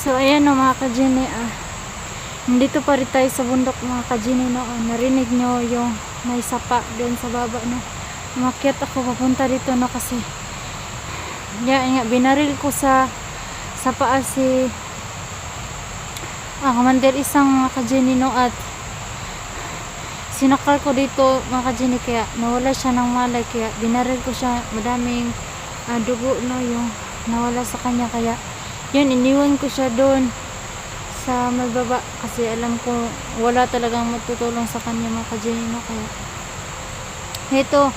So ayan o mga ka-Genie, nandito pa rin tayo sa bundok mga ka-Genie, no? Narinig nyo yung may sapa doon sa baba, no? Umakyat ako papunta dito, no? Kasi nga, binaril ko sa paa si Commander Isang mga ka-Genie, no? At sinakal ko dito mga ka-Genie, kaya nawala siya ng malay, kaya binaril ko siya, madaming dugo, no? Yung nawala sa kanya, kaya yun, iniwan ko siya doon sa mababa kasi alam ko wala talagang matutulong sa kanya mga ka-Genie, no? Kaya ito,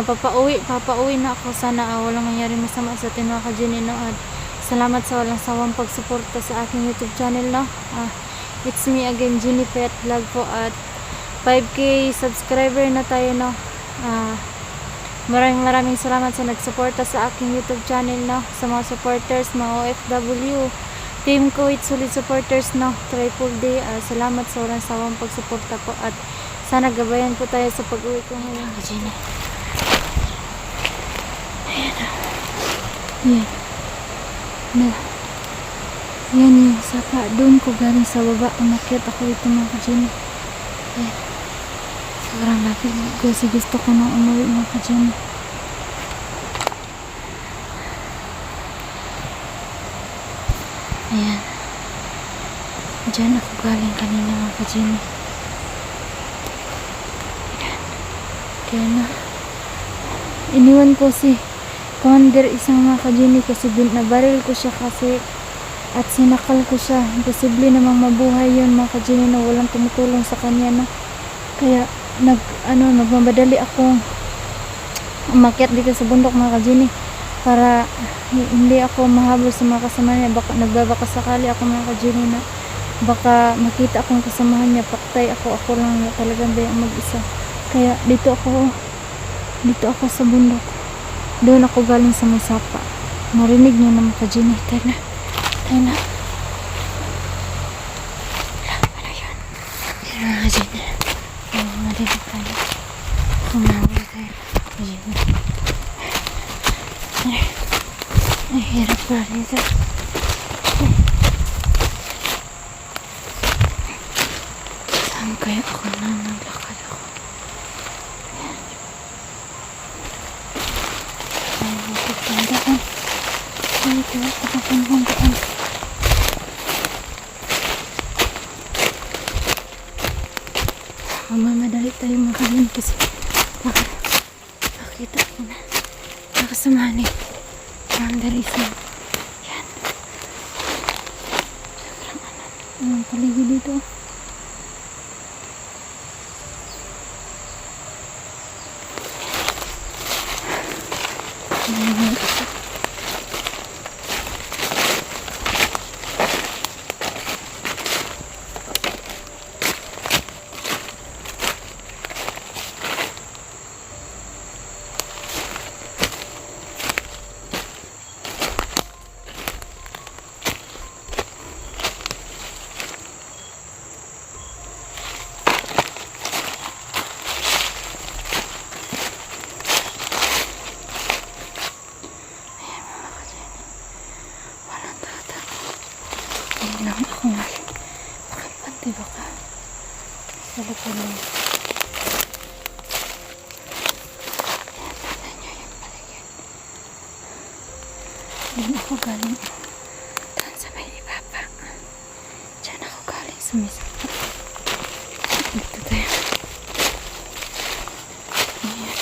papauwi na ako. Sana walang mangyari masama sa atin mga ka-Genie, no? At salamat sa walang sawang pagsuporta sa aking YouTube channel, no? It's me again, Genie Pet Vlog po, at 5K subscriber na tayo, no? Maraming salamat sa nagsuporta sa aking YouTube channel, no? Sa mga supporters, mga OFW, Team Kuwait, solid supporters, no? Triple D, salamat sa walang sawang pagsuporta po, at sana gabayan po tayo sa pag-uwi ko ngayon. Ayan na. Yan yung sapa. Doon ko galing sa baba. Umakyat ako dito mga ka-Genie. Ayan. Sobrang lapit kasi gusto ko nang umuwi mga ka-Genie. Ayan. Diyan ako galing kanina mga ka-Genie. Kaya na iniwan ko si Commander Isang mga ka-Genie kasi nabaril ko siya kasi at sinakal ko siya. Imposible namang mabuhay yun mga ka-Genie na walang tumutulong sa kanya, no? Kaya nagmamadali akong umakyat dito sa bundok mga ka-Genie para hindi ako mahabol sa mga kasama niya. Nagbabaka sakali ako mga ka-Genie na baka makita akong kasamahan niya, paktay ako lang talagang dayang mag-isa. Kaya dito ako sa bundok. Doon ako galing sa may sapa. Narinig niyo na mga ka-Genie. Tayo na. Ano yun? Yan mga ka-Genie. Narinig tayo. Kumawin tayo. Ka-Genie. Ay, hirap pa dito. Saan kaya ako na naglakad ako? Ay, magpapandaan. Ay, ito, magpapandaan. Mamadali tayo mga ka-Genie kasi nakakita ko na nakasamahan eh. Commander Isang. Yan. Ang paligid dito. Hindi lang ako makipante baka sa likod mo. Tignan nyo yung paligid. Doon ako galing. Doon sa may ibaba. Diyan ako galing sa may sapa. Dito tayo. Ayan.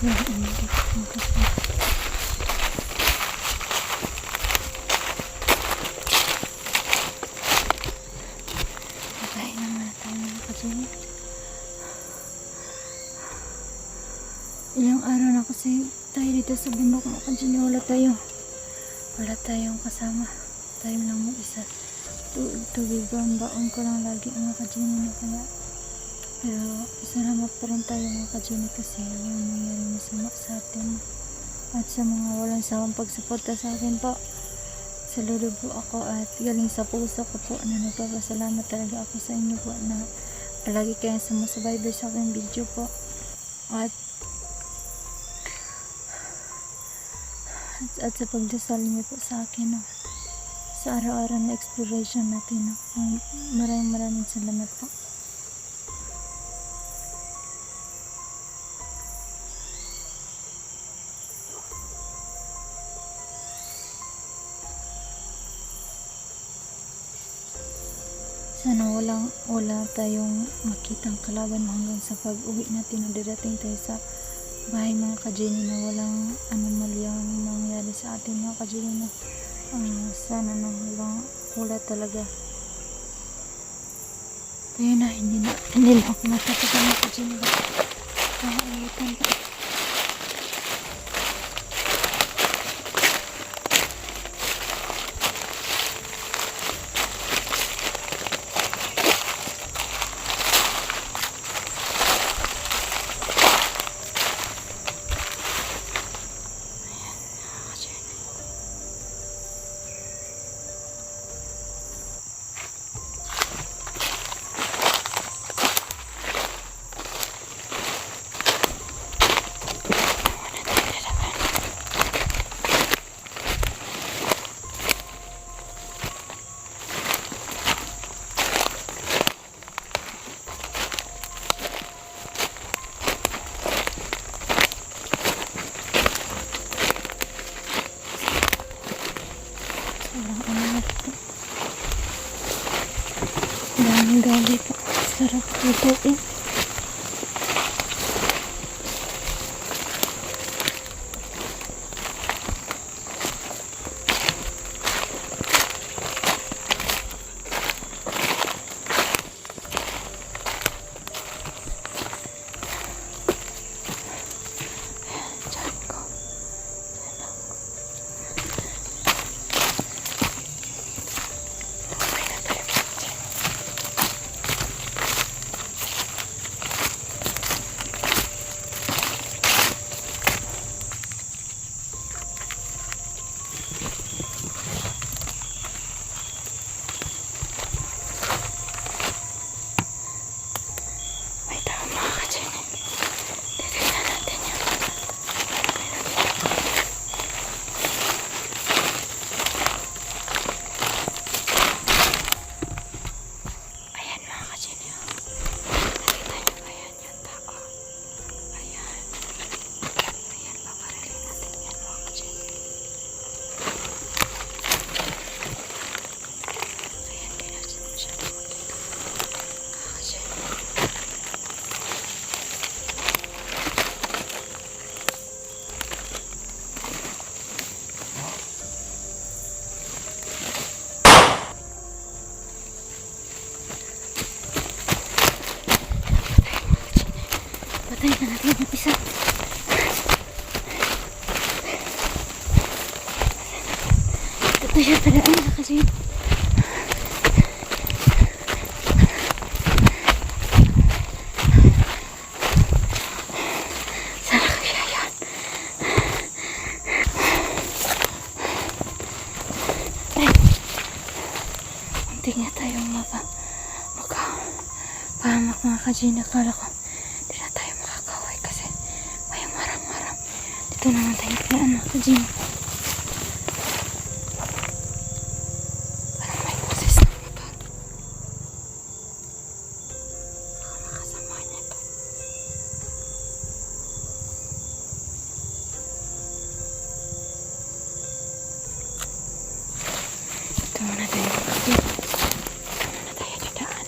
Sobrang init mga kajini. Kakain naman tayo mga kajini. Ilang araw na kasi tayo dito sa bundok mga kajini. Wala tayong kasama. Tayo lang mo isa. Tubig ang baon ko lang lagi mga kajini na kaya. Pero salamat pa rin tayo mga kajini kasi yung nangyari masama sa atin. At sa mga walang sawang pagsuporta sa akin po. Saludo po ako at galing sa puso ko po na nagpapasalamat talaga ako sa inyo po na palagi kayong sumusubaybay sa aking video po. At sa pagdasal niyo po sa akin, no, sa araw-araw na exploration natin, no. Maraming salamat po. Sana wala tayong makitang kalaban hanggang sa pag-uwi natin na darating tayo sa bahay mga kajini na walang anomalyang mangyari sa atin mga kajini na sana na wala talaga tayo na hindi na ako matatagal mga kajini ba ayutan pa. Daming gali po. Sarap lutuin. Patayin na natin yung isa. Ito siya talaga na kasi. Sana kaya yan. Ay. Muntik niya tayong pahamak mga kajin. Akala ko ito naman tayo kaya mga kajin. Parang may boses na motor. Baka makasama niya ito. Ito muna tayo mga kajin. Ito muna tayo dadaan.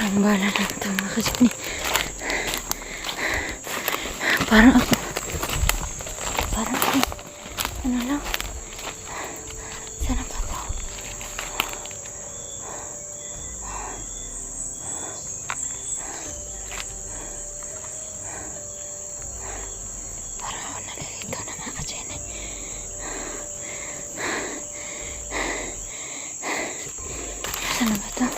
Ang bala na ito mga kajini. Parang ako, ano lang, sana ba ito? Parang ako nalilito na mga kajini. Sana ba ito?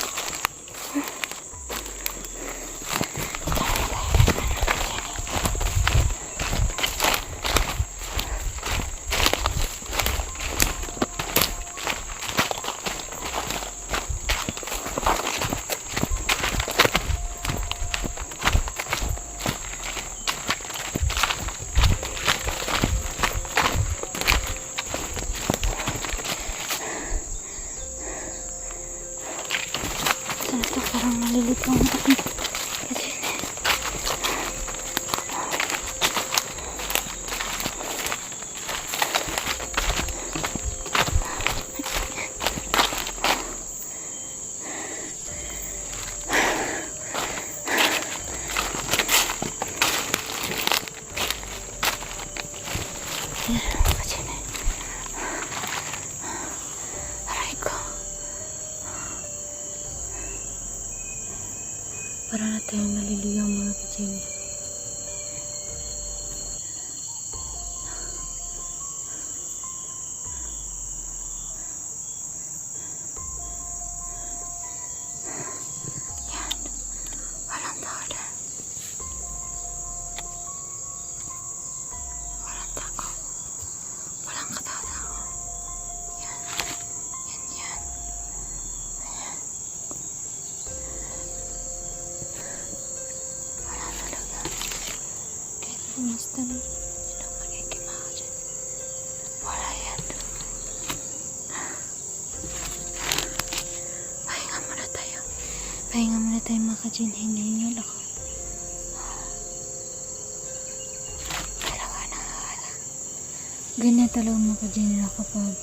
Parang nalilito ang aking kajini. Yan ang kajini. Aray ko. Parang na tayong naliligaw mga kajini. Yan. Walang tao dyan. Walang tako. Walang katao-tao. Yan. Yan. Ayan. Wala talaga. Kahit kumusta na silang makikimaka dyan. Wala yan. Pahinga muna tayo. Pahinga muna tayo mga kajin. Hinihingal ako. Talaga nakakala. Ganyan talaga mga kajin na kapag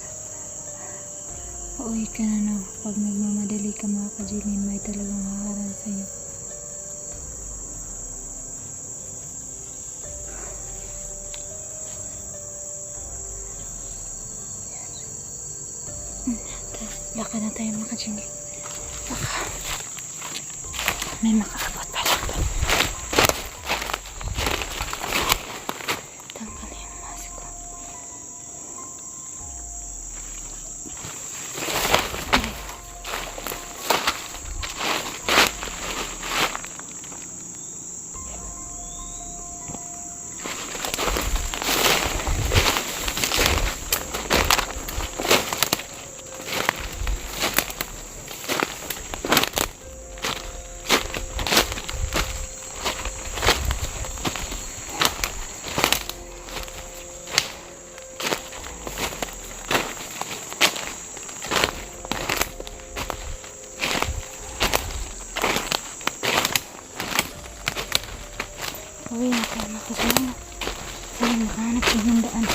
pauwi ka na no. Pag nagmamadali ka mga kajin, may talagang makaharang sa'yo. Laka na tayo mga kajini. Baka may makaabot pala. Tanggal yung mask ko. Uwi na tayo mga kajini. Sana makahanap tayo ng daan.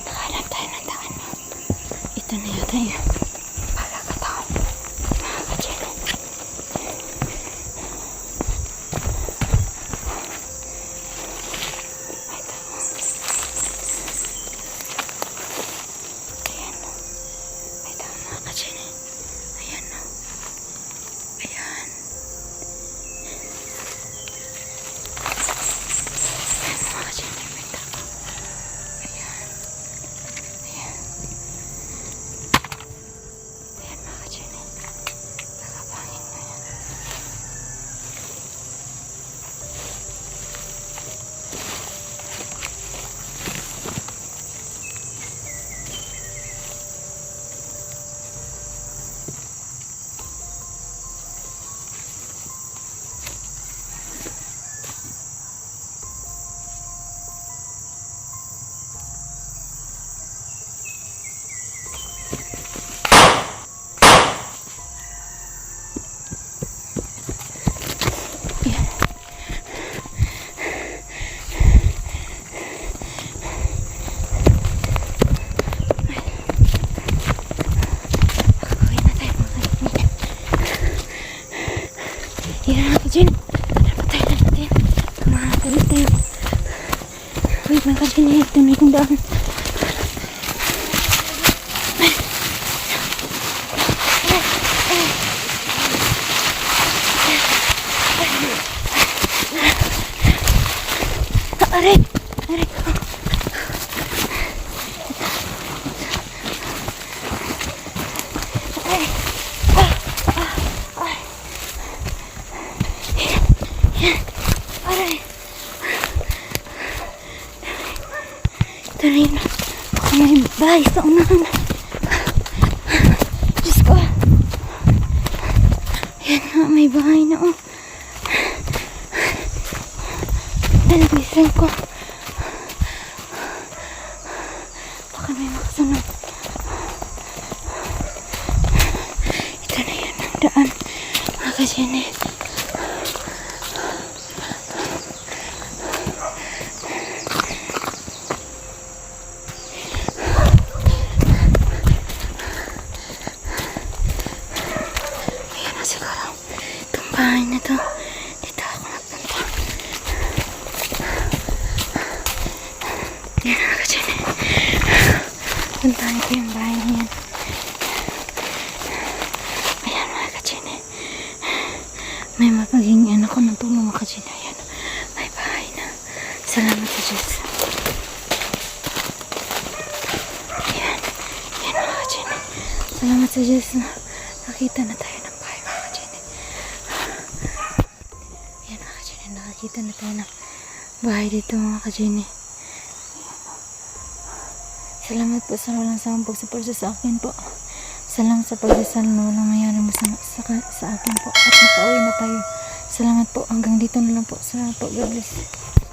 Nakahanap tayo ng daan. Ito na yata yun. Pagkakataon. Mga kajini. Ito. Ayan. Ito mga kajini. Ayan. Ayan. Ayan mga kajini. Ito. Ayan. Ayan. bahay sa unahan. Diyos ko. Yan nga, may bahay na oh. Nalabisan ko. Baka may makasunod. Ito na yan ang daan. Mga kasyene. Ayan na siguro. Itong bahay na to. Dito ako magpunta. Yan mga kasyene. Puntahan ko yung bahay na yan. Ayan mga kasyene. May mapaging anak ko ng tulong mga kasyene. Ayan. May bahay na. Salamat sa Diyos. Ayan. Ayan mga kasyene. Salamat sa Diyos na nakita na tayo ng bahay mga kasyene. Ayan mga kasyene. Nakakita na tayo ng bahay dito mga kasyene. Salamat po sa walang sawang pagsuporta sa akin po. Salamat sa pagdasal na walang mayroong masama sa akin po. At makauwi na tayo. Salamat po. Hanggang dito na lang po. Salamat po. God bless.